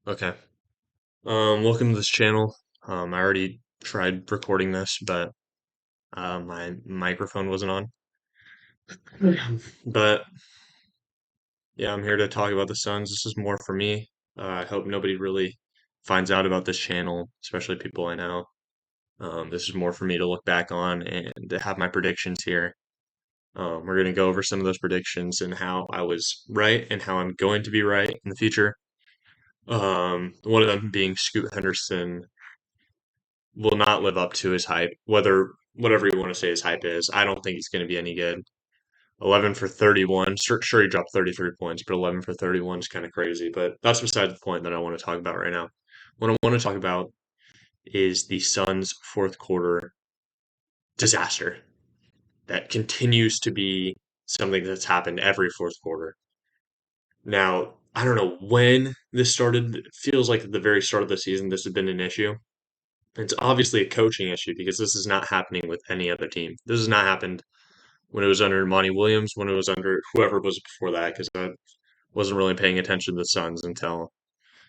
Okay. Welcome to this channel. I already tried recording this, but my microphone wasn't on. But yeah, I'm here to talk about the Suns. This is more for me. I hope nobody really finds out about this channel, especially people I know. This is more for me to look back on and to have my predictions here. We're going to go over some of those predictions and how I was right and how I'm going to be right in the future. One of them being Scoot Henderson will not live up to his hype. Whatever you want to say his hype is, I don't think he's going to be any good. 11 for 31. Sure, he dropped 33 points, but 11 for 31 is kind of crazy. But that's beside the point that I want to talk about right now. What I want to talk about is the Suns' fourth quarter disaster that continues to be something that's happened every fourth quarter. Now, I don't know when this started. It feels like at the very start of the season, this has been an issue. It's obviously a coaching issue because this is not happening with any other team. This has not happened when it was under Monty Williams, when it was under whoever was before that, because I wasn't really paying attention to the Suns until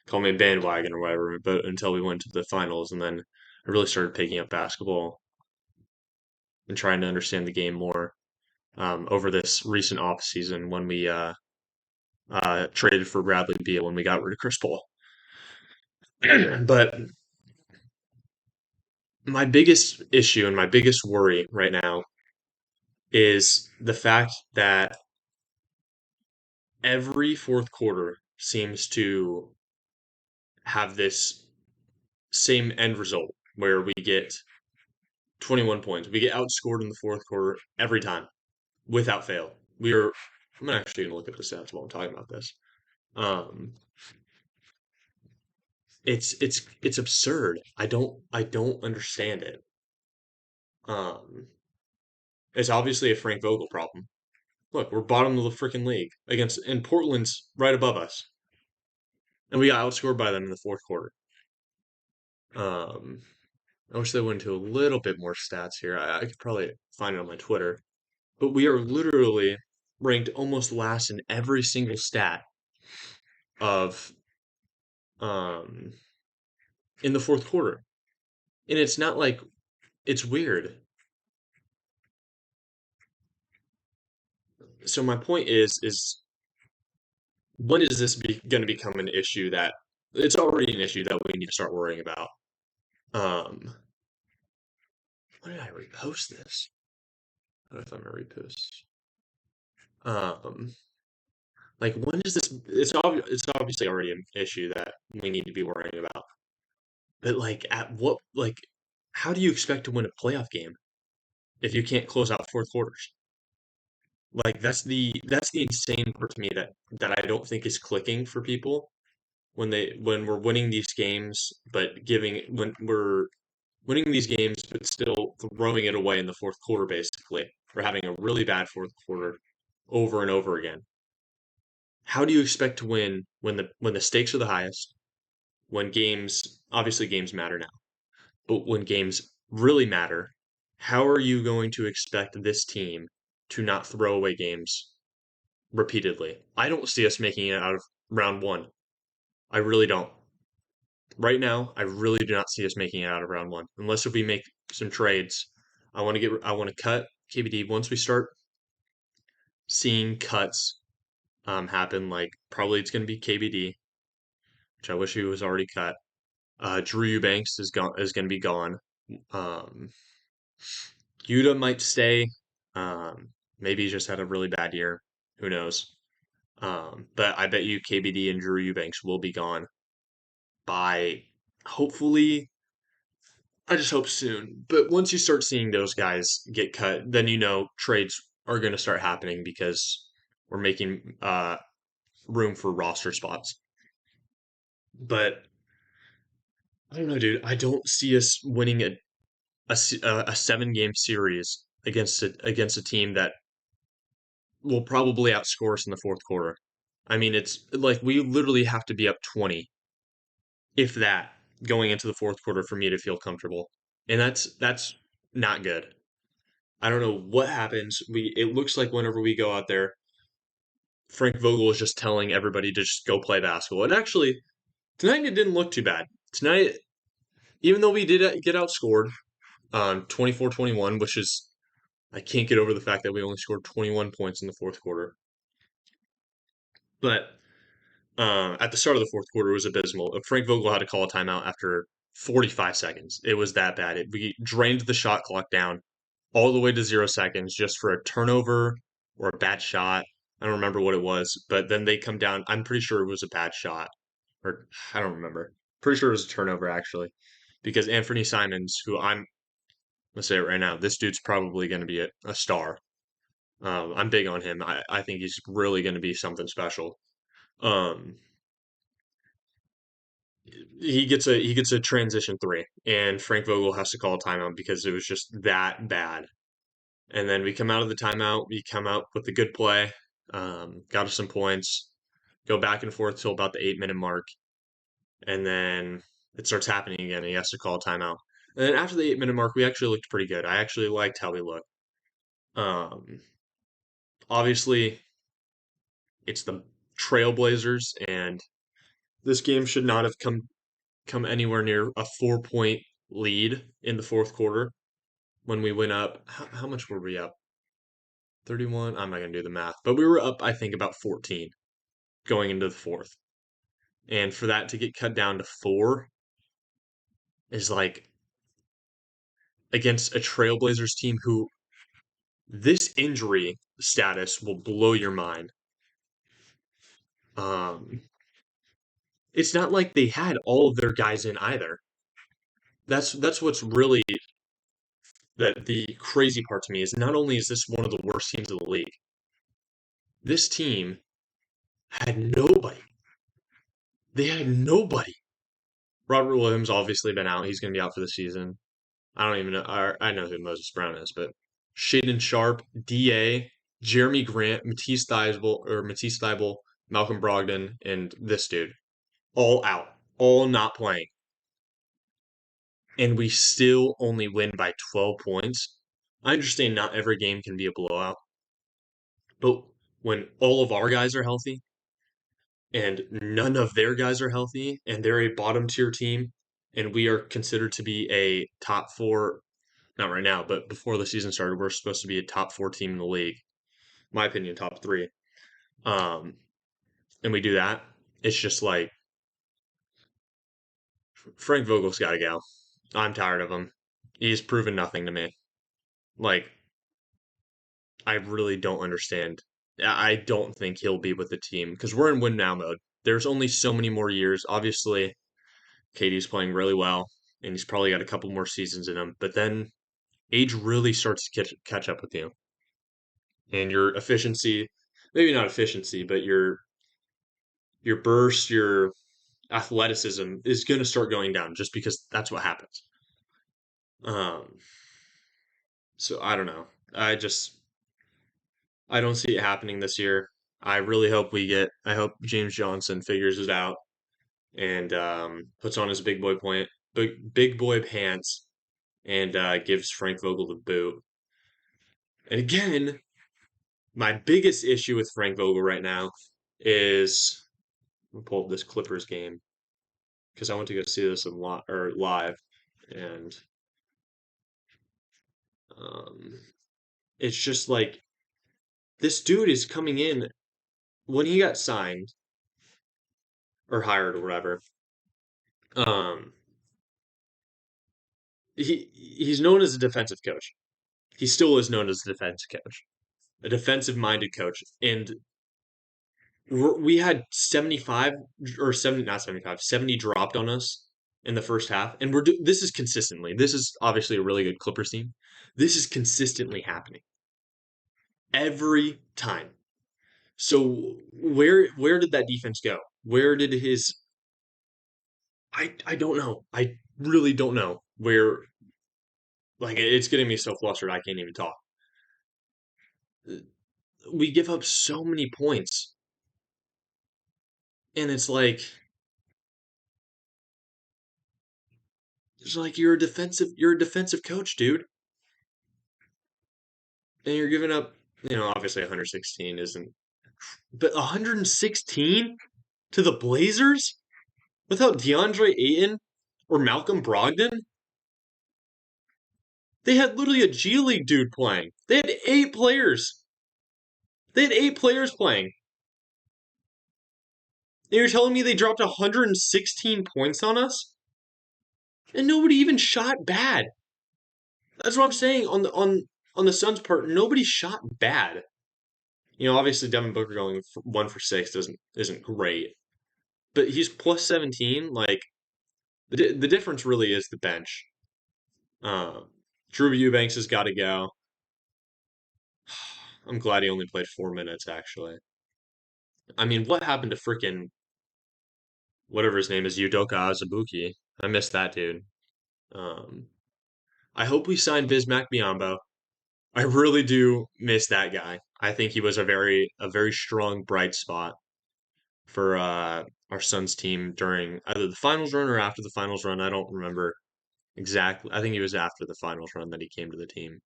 call me a bandwagon or whatever, but until we went to the finals, and then I really started picking up basketball and trying to understand the game more over this recent off season when we traded for Bradley Beal when we got rid of Chris Paul. But my biggest issue and my biggest worry right now is the fact that every fourth quarter seems to have this same end result where we get 21 points. We get outscored in the fourth quarter every time without fail. I'm actually going to look at the stats while I'm talking about this. Um, it's absurd. I don't understand it. Um, it's obviously a Frank Vogel problem. Look, we're bottom of the freaking league and Portland's right above us, and we got outscored by them in the fourth quarter. Um, I wish they went into a little bit more stats here. I could probably find it on my Twitter, but we are literally ranked almost last in every single stat of um in the fourth quarter. And it's not like it's weird. So my point is when is this going to become an issue that it's already an issue that we need to start worrying about? Um, when did I repost this? I don't know if I'm gonna repost. Um, like when is this? It's obviously already an issue that we need to be worrying about. But like at what like how do you expect to win a playoff game if you can't close out fourth quarters? Like that's the insane part to me that I don't think is clicking for people when we're winning these games, but giving when we're winning these games, but still throwing it away in the fourth quarter, basically. We're having a really bad fourth quarter over and over again. How do you expect to win when the stakes are the highest, when games obviously games matter now, but when games really matter, how are you going to expect this team to not throw away games repeatedly? I don't see us making it out of round one. I really don't. Right now, I really do not see us making it out of round one, unless if we make some trades. I want to cut KBD once we start seeing cuts happen. Like probably it's going to be KBD, which I wish he was already cut. Drew Eubanks is going to be gone. Um, Yuta might stay. Maybe he's just had a really bad year. Who knows? But I bet you KBD and Drew Eubanks will be gone by hopefully. I just hope soon. But once you start seeing those guys get cut, then you know trades are going to start happening because we're making room for roster spots. But I don't know, dude. I don't see us winning a 7 game series against a team that will probably outscore us in the fourth quarter. I mean, it's like we literally have to be up 20, if that, going into the fourth quarter for me to feel comfortable. And that's not good. I don't know what happens. It looks like whenever we go out there, Frank Vogel is just telling everybody to just go play basketball. And actually, Tonight it didn't look too bad. Tonight, even though we did get outscored 24-21, which is I can't get over the fact that we only scored 21 points in the fourth quarter. But at the start of the fourth quarter, it was abysmal. Frank Vogel had to call a timeout after 45 seconds. It was that bad. We drained the shot clock down all the way to 0 seconds just for a turnover or a bad shot. I don't remember what it was, but then they come down. I'm pretty sure it was a bad shot, or I don't remember. Pretty sure it was a turnover actually, because Anthony Simons, who I'm gonna say it right now, this dude's probably going to be a star. I'm big on him. I think he's really going to be something special. Um, he gets a transition three, and Frank Vogel has to call a timeout because it was just that bad. And then we come out of the timeout. We come out with a good play, got us some points, go back and forth till about the 8 minute mark, and then it starts happening again. And he has to call a timeout. And then after the 8 minute mark, we actually looked pretty good. I actually liked how we looked. Um, Obviously, it's the Trailblazers, and this game should not have come anywhere near a 4 point lead in the fourth quarter when we went up. How much were we up? 31. I'm not gonna do the math, but we were up, I think, about 14 going into the fourth, and for that to get cut down to four is like against a Trailblazers team who this injury status will blow your mind. Um, it's not like they had all of their guys in either. That's what's really the crazy part to me is not only is this one of the worst teams in the league, this team had nobody. They had nobody. Robert Williams obviously been out. He's going to be out for the season. I don't even know. I know who Moses Brown is, but Shaden Sharp, Da, Jeremy Grant, Matisse Thybulle, Malcolm Brogdon, and this dude all out, all not playing, and we still only win by 12 points. I understand not every game can be a blowout, but when all of our guys are healthy and none of their guys are healthy and they're a bottom tier team and we are considered to be a top four, not right now, but before the season started, we're supposed to be a top four team in the league. My opinion, top three. Um, and we do that. It's just like Frank Vogel's got to go. I'm tired of him. He's proven nothing to me. Like, I really don't understand. I don't think he'll be with the team because we're in win now mode. There's only so many more years. Obviously, KD's playing really well, and he's probably got a couple more seasons in him. But then age really starts to catch up with you, and your efficiency, maybe not efficiency, but your burst, your athleticism is going to start going down just because that's what happens. Um, so I don't know. I don't see it happening this year. I really hope I hope James Johnson figures it out and puts on his big boy pants, and gives Frank Vogel the boot. And again, my biggest issue with Frank Vogel right now is I'm gonna pull up this Clippers game because I want to go see this live, and um, it's just like this dude is coming in when he got signed or hired or whatever. Um, he's known as a defensive coach. He still is known as a defensive coach, a defensive minded coach, and we had 75 or 70, not 75, 70 dropped on us in the first half, and this is consistently. This is obviously a really good Clippers team. This is consistently happening every time. So where did that defense go? Where did his I don't know. I really don't know where. Like, it's getting me so flustered I can't even talk. We give up so many points, and it's like you're a defensive coach, dude, and you're giving up. Obviously 116 isn't, but 116 to the Blazers. Without DeAndre Ayton or Malcolm Brogdon, they had literally a G League dude playing. They had 8 players. They had 8 players playing. And you're telling me they dropped 116 points on us? And nobody even shot bad. That's what I'm saying on the Suns part. Nobody shot bad. Obviously Devin Booker going 1 for 6 isn't great, but he's plus 17. Like the difference really is the bench. Um, Drew Eubanks has got to go. I'm glad he only played 4 minutes. Actually, I mean, what happened to freaking whatever his name is, Udoka Azubuike? I missed that dude. Um, I hope we sign Bismack Biyombo. I really do miss that guy. I think he was a very strong bright spot for our Suns team during either the finals run or after the finals run. I don't remember exactly. I think it was after the finals run that he came to the team.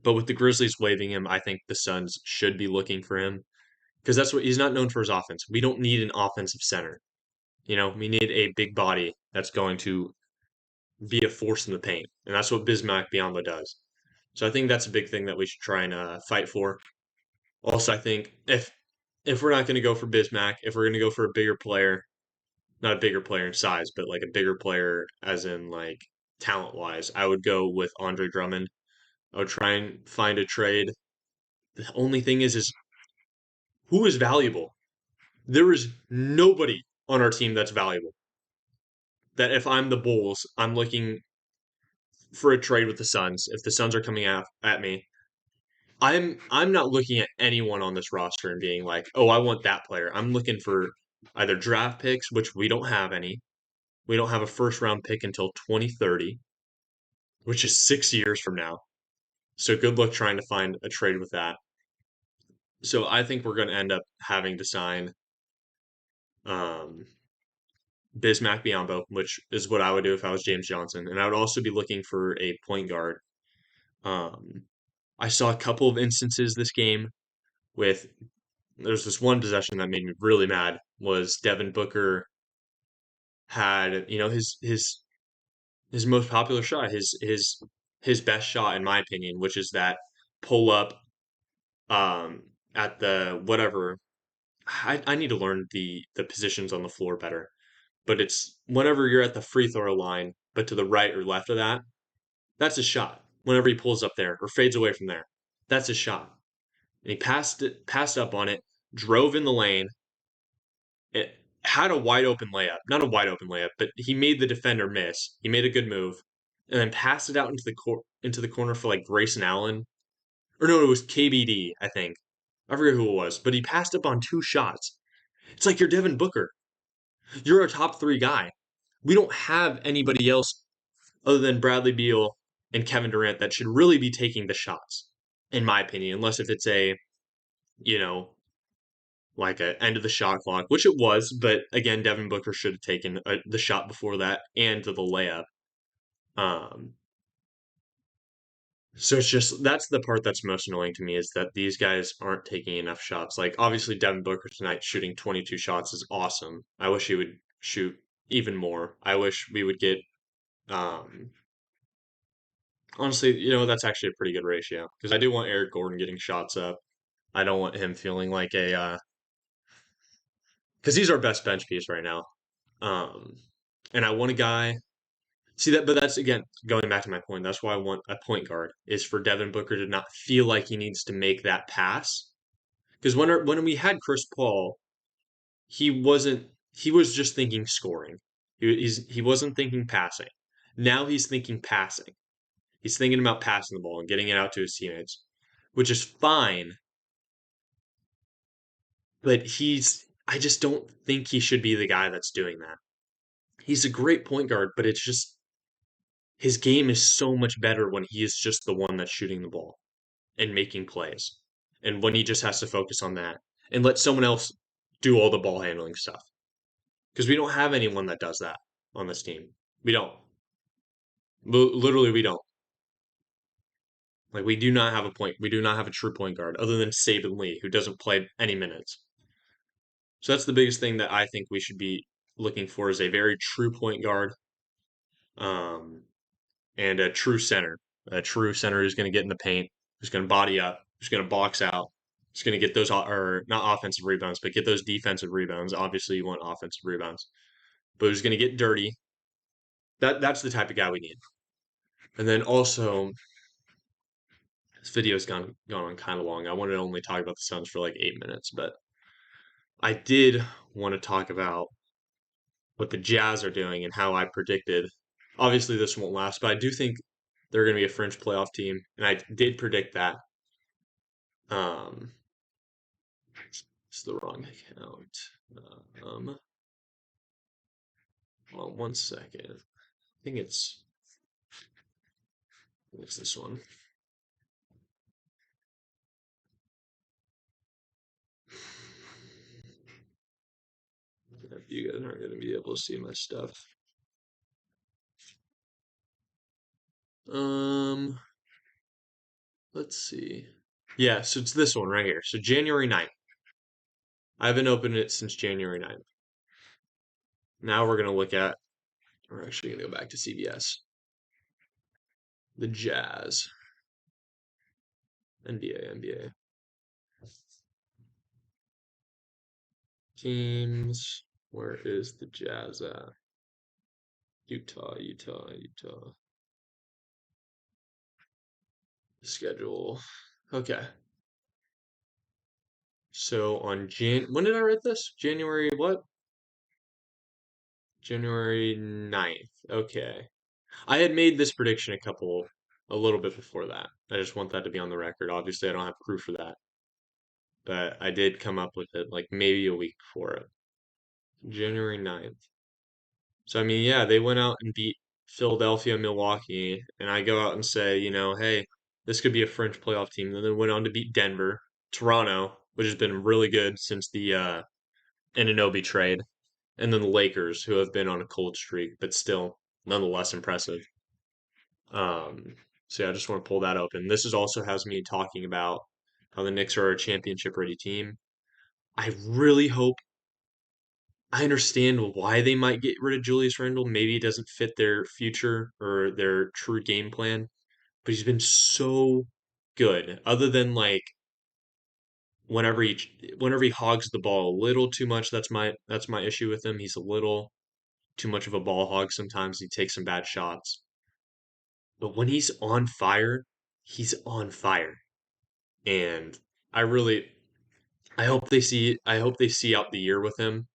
But with the Grizzlies waiving him, I think the Suns should be looking for him because that's what he's not known for his offense. We don't need an offensive center. We need a big body that's going to be a force in the paint, and that's what Bismack Biyombo does. So I think that's a big thing that we should try and fight for. Also, I think if we're not going to go for Bismack, if we're going to go for a bigger player, not a bigger player in size, but like a bigger player as in like talent wise, I would go with Andre Drummond. I would try and find a trade. The only thing is who is valuable? There is nobody on our team that's valuable. That if I'm the Bulls, I'm looking for a trade with the Suns. If the Suns are coming at me, I'm not looking at anyone on this roster and being like, oh, I want that player. I'm looking for either draft picks, which we don't have any. We don't have a first round pick until 2030, which is 6 years from now. So good luck trying to find a trade with that. So I think we're going to end up having to sign um, Bismack Biyombo, which is what I would do if I was James Johnson, and I would also be looking for a point guard. Um, I saw a couple of instances this game with there's this one possession that made me really mad was Devin Booker had his most popular shot, his best shot in my opinion, which is that pull up um at the whatever. I need to learn the positions on the floor better, but it's whenever you're at the free throw line, but to the right or left of that, that's his shot. Whenever he pulls up there or fades away from there, that's his shot. And he passed up on it, drove in the lane. It had a wide open layup, not a wide open layup, but he made the defender miss. He made a good move, and then passed it out into the corner for like Grayson Allen, or no, it was KBD, I think. I forget who it was, but he passed up on 2 shots. It's like you're Devin Booker. You're a top 3 guy. We don't have anybody else other than Bradley Beal and Kevin Durant that should really be taking the shots, in my opinion, unless if it's you know, like a end of the shot clock, which it was, but again, Devin Booker should have taken the shot before that and the layup. Um, so it's just that's the part that's most annoying to me is that these guys aren't taking enough shots. Like obviously Devin Booker tonight shooting 22 shots is awesome. I wish he would shoot even more. I wish we would get um honestly, that's actually a pretty good ratio because I do want Eric Gordon getting shots up. I don't want him feeling like a because he's our best bench piece right now. Um and I want a guy. See that, but that's again going back to my point. That's why I want a point guard is for Devin Booker to not feel like he needs to make that pass. Because when we had Chris Paul, he wasn't. He was just thinking scoring. He wasn't thinking passing. Now he's thinking passing. He's thinking about passing the ball and getting it out to his teammates, which is fine. But I just don't think he should be the guy that's doing that. He's a great point guard, but it's just his game is so much better when he is just the one that's shooting the ball and making plays. And when he just has to focus on that and let someone else do all the ball handling stuff. Because we don't have anyone that does that on this team. We don't. Literally, we don't. Like, we do not have a point. We do not have a true point guard other than Saben Lee, who doesn't play any minutes. So that's the biggest thing that I think we should be looking for is a very true point guard, um, and a true center. A true center who's going to get in the paint, who's going to body up, who's going to box out, who's going to get those or not offensive rebounds, but get those defensive rebounds. Obviously, you want offensive rebounds, but who's going to get dirty. That's the type of guy we need. And then also, this video's gone on kind of long. I wanted to only talk about the Suns for like 8 minutes, but I did want to talk about what the Jazz are doing and how I predicted. Obviously, this won't last, but I do think they're going to be a fringe playoff team, and I did predict that. Um, it's the wrong account. Um, well, 1 second. think it's this one. You guys aren't going to be able to see my stuff. Um, let's see. Yeah, so it's this one right here. So January 9th. I haven't opened it since January 9th. Now we're going to look at, we're actually going to go back to CBS. The Jazz. NBA. Teams. Where is the Jazz at? Utah. Schedule. Okay. So on when did I write this? January what? January 9th. Okay. I had made this prediction a little bit before that. I just want that to be on the record. Obviously, I don't have proof for that, but I did come up with it like maybe a week before it. January 9th. So, I mean, yeah, they went out and beat Philadelphia, Milwaukee, and I go out and say, hey, this could be a French playoff team. Then they went on to beat Denver, Toronto, which has been really good since the Anunoby trade, and then the Lakers, who have been on a cold streak, but still nonetheless impressive. So yeah, I just want to pull that open. This is also has me talking about how the Knicks are a championship ready team. I really hope I understand why they might get rid of Julius Randle. Maybe it doesn't fit their future or their true game plan, but he's been so good. Other than like whenever he hogs the ball a little too much, that's my issue with him. He's a little too much of a ball hog sometimes. He takes some bad shots. But when he's on fire, he's on fire. And I really I hope they see out the year with him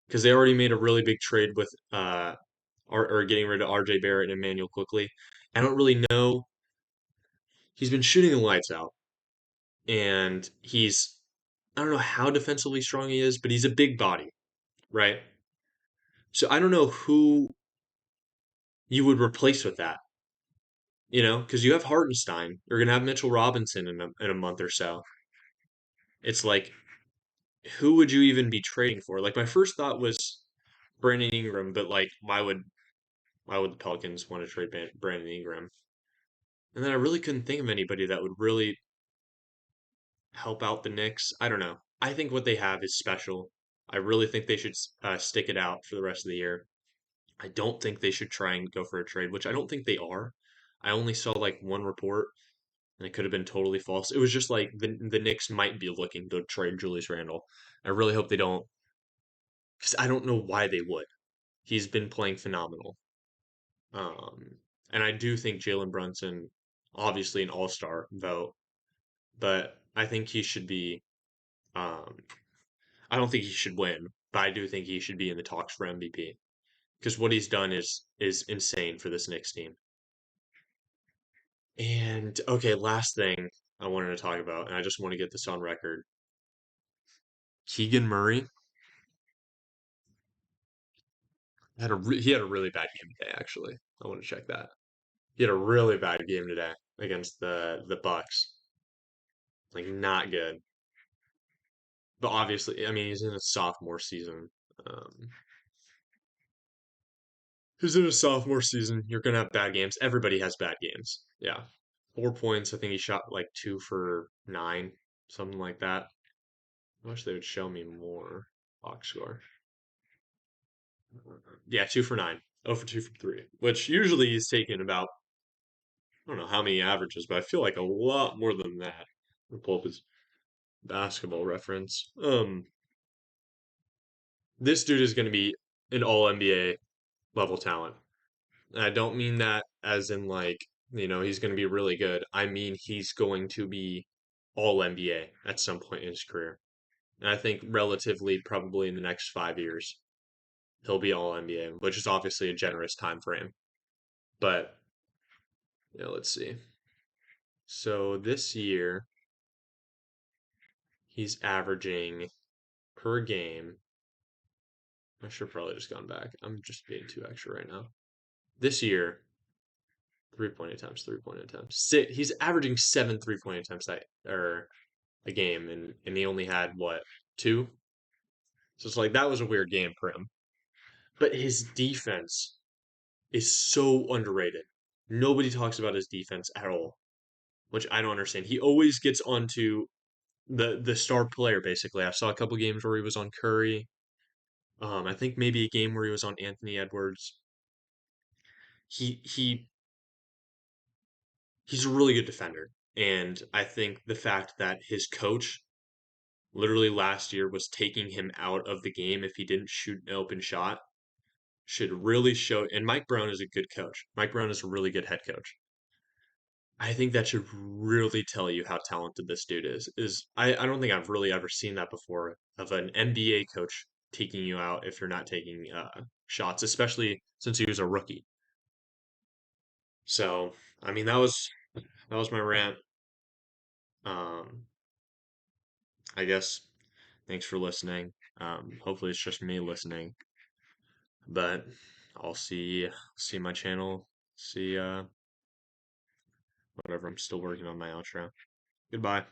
because they already made a really big trade with or getting rid of RJ Barrett and Emmanuel quickly. I don't really know. He's been shooting the lights out and I don't know how defensively strong he is, but he's a big body, right? So I don't know who you would replace with that, because you have Hartenstein. You're gonna have Mitchell Robinson in a month or so. It's like, who would you even be trading for? Like my first thought was Brandon Ingram, but like, why would the Pelicans want to trade Brandon Ingram? And then I really couldn't think of anybody that would really help out the Knicks. I don't know. I think what they have is special. I really think they should stick it out for the rest of the year. I don't think they should try and go for a trade, which I don't think they are. I only saw like one report, and it could have been totally false. It was just like the Knicks might be looking to trade Julius Randle. I really hope they don't, because I don't know why they would. He's been playing phenomenal. Um, and I do think Jalen Brunson, obviously an all-star vote, but I think he should be. Um, I don't think he should win, but I do think he should be in the talks for MVP because what he's done is insane for this Knicks team. And okay, last thing I wanted to talk about, and I just want to get this on record. Keegan Murray he had a really bad game today. Actually, I want to check that. He had a really bad game today against the Bucks. Like not good. But obviously, I mean, he's in his sophomore season. Um, he's in his sophomore season. You're gonna have bad games. Everybody has bad games. Yeah, 4 points. I think he shot like 2 for 9, something like that. I wish they would show me more box score. Yeah, 2 for 9. 0 for 2 from three, which usually he's taken about, I don't know how many averages, but I feel like a lot more than that. I'll pull up his basketball reference. This dude is going to be an all NBA level talent. And I don't mean that as in like, he's going to be really good. I mean he's going to be all NBA at some point in his career. And I think relatively probably in the next 5 years, he'll be all NBA, which is obviously a generous time frame. But yeah, let's see. So this year, he's averaging per game. I should have probably just gone back. I'm just being too extra right now. This year, 3 point attempts, 3 point attempts. He's averaging 7 3 point attempts or a game, and he only had what, two? So it's like that was a weird game for him. But his defense is so underrated. Nobody talks about his defense at all, which I don't understand. He always gets onto the star player basically. I saw a couple games where he was on Curry. I think maybe a game where he was on Anthony Edwards. He he's a really good defender, and I think the fact that his coach literally last year was taking him out of the game if he didn't shoot an open shot should really show. And Mike Brown is a good coach. Mike Brown is a really good head coach. I think that should really tell you how talented this dude is. I don't think I've really ever seen that before of an NBA coach taking you out if you're not taking shots, especially since he was a rookie. So, I mean, that was my rant. Um, I guess thanks for listening. Hopefully it's just me listening, but I'll see my channel. See whatever. I'm still working on my outro. Goodbye.